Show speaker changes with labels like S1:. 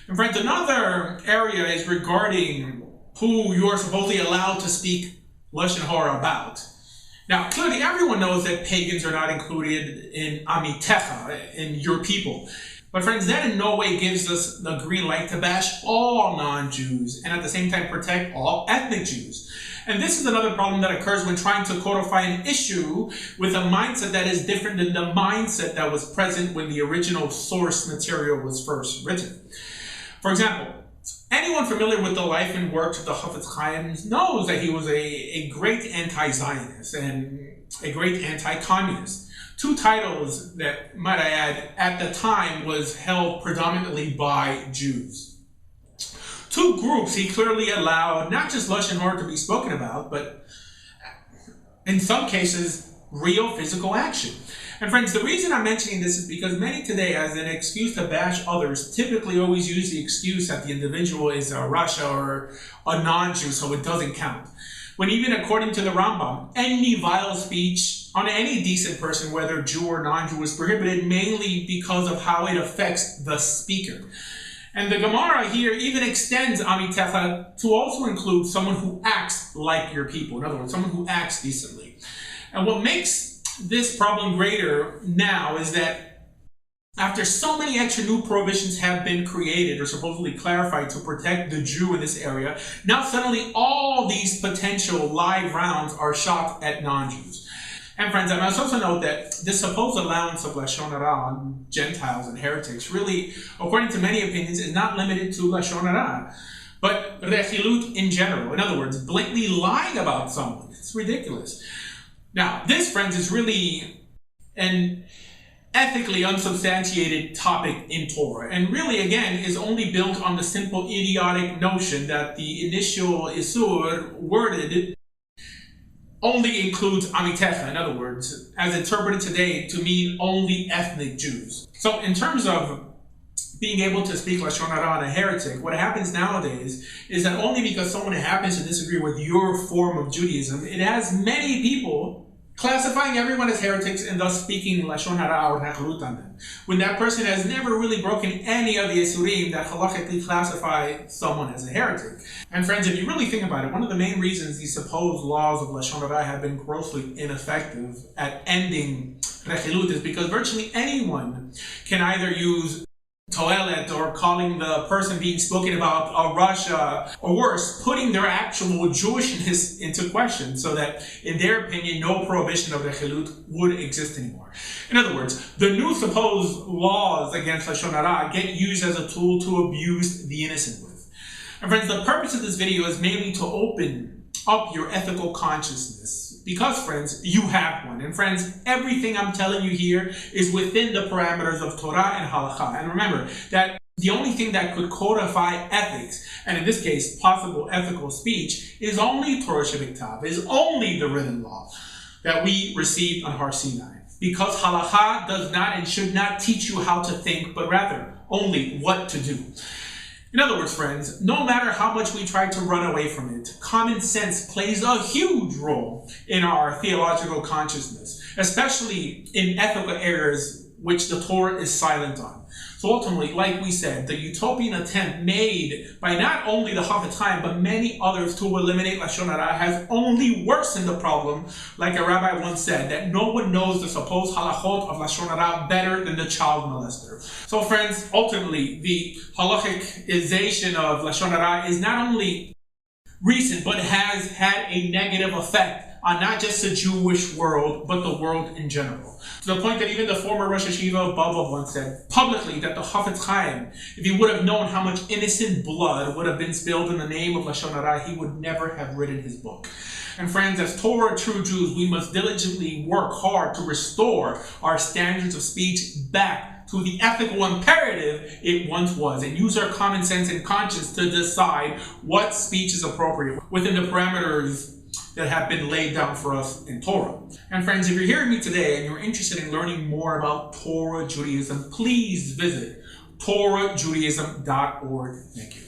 S1: And friends, another area is regarding who you're supposedly allowed to speak Lashon Hara about. Now, clearly everyone knows that pagans are not included in Amitecha, in your people. But friends, that in no way gives us the green light to bash all non-Jews and at the same time protect all ethnic Jews. And this is another problem that occurs when trying to codify an issue with a mindset that is different than the mindset that was present when the original source material was first written. For example, anyone familiar with the life and works of the Chafetz Chaim knows that he was a great anti-Zionist and a great anti-communist. Two titles that, might I add, at the time was held predominantly by Jews. Two groups he clearly allowed not just Lashon Hara to be spoken about, but in some cases, real physical action. And friends, the reason I'm mentioning this is because many today, as an excuse to bash others, typically always use the excuse that the individual is a Rasha or a non-Jew, so it doesn't count. When even according to the Rambam, any vile speech on any decent person, whether Jew or non-Jew, is prohibited mainly because of how it affects the speaker. And the Gemara here even extends Amitecha to also include someone who acts like your people. In other words, someone who acts decently. And what makes this problem greater now is that after so many extra new prohibitions have been created or supposedly clarified to protect the Jew in this area, now suddenly all these potential live rounds are shot at non-Jews. And friends, I must also note that this supposed allowance of Lashon Hara on Gentiles and heretics really, according to many opinions, is not limited to Lashon Hara, but rechilut in general. In other words, blatantly lying about someone. It's ridiculous. Now, this, friends, is really an ethically unsubstantiated topic in Torah, and really, again, is only built on the simple idiotic notion that the initial Isur worded only includes Amitecha, in other words, as interpreted today to mean only ethnic Jews. So in terms of being able to speak Lashon Hara on a heretic, what happens nowadays is that only because someone happens to disagree with your form of Judaism, it has many people classifying everyone as heretics and thus speaking Lashon Hara or Rechilut on them, when that person has never really broken any of the Isurim that halachically classify someone as a heretic. And friends, if you really think about it, one of the main reasons these supposed laws of Lashon Hara have been grossly ineffective at ending Rechilut is because virtually anyone can either use Toilet or calling the person being spoken about a Rasha, or worse, putting their actual Jewishness into question so that, in their opinion, no prohibition of Rechilut would exist anymore. In other words, the new supposed laws against Lashon Hara get used as a tool to abuse the innocent with. And friends, the purpose of this video is mainly to open up your ethical consciousness. Because, friends, you have one. And friends, everything I'm telling you here is within the parameters of Torah and Halakha. And remember that the only thing that could codify ethics, and in this case, possible ethical speech, is only Torah Shebiktav, is only the written law that we received on Har Sinai. Because Halakha does not and should not teach you how to think, but rather only what to do. In other words, friends, no matter how much we try to run away from it, common sense plays a huge role in our theological consciousness, especially in ethical areas which the Torah is silent on. So ultimately, like we said, the utopian attempt made by not only the Chafetz Chaim, but many others to eliminate Lashon Hara has only worsened the problem, like a rabbi once said, that no one knows the supposed halachot of Lashon Hara better than the child molester. So friends, ultimately, the halachicization of Lashon Hara is not only recent, but has had a negative effect on not just the Jewish world, but the world in general. To the point that even the former Rosh Hashiva of Babel once said publicly that the Chafetz Chaim, if he would have known how much innocent blood would have been spilled in the name of Lashon Hara, he would never have written his book. And friends, as Torah true Jews, we must diligently work hard to restore our standards of speech back to the ethical imperative it once was, and use our common sense and conscience to decide what speech is appropriate within the parameters that have been laid down for us in Torah. And friends, if you're hearing me today and you're interested in learning more about Torah Judaism, please visit torahjudaism.org. Thank you.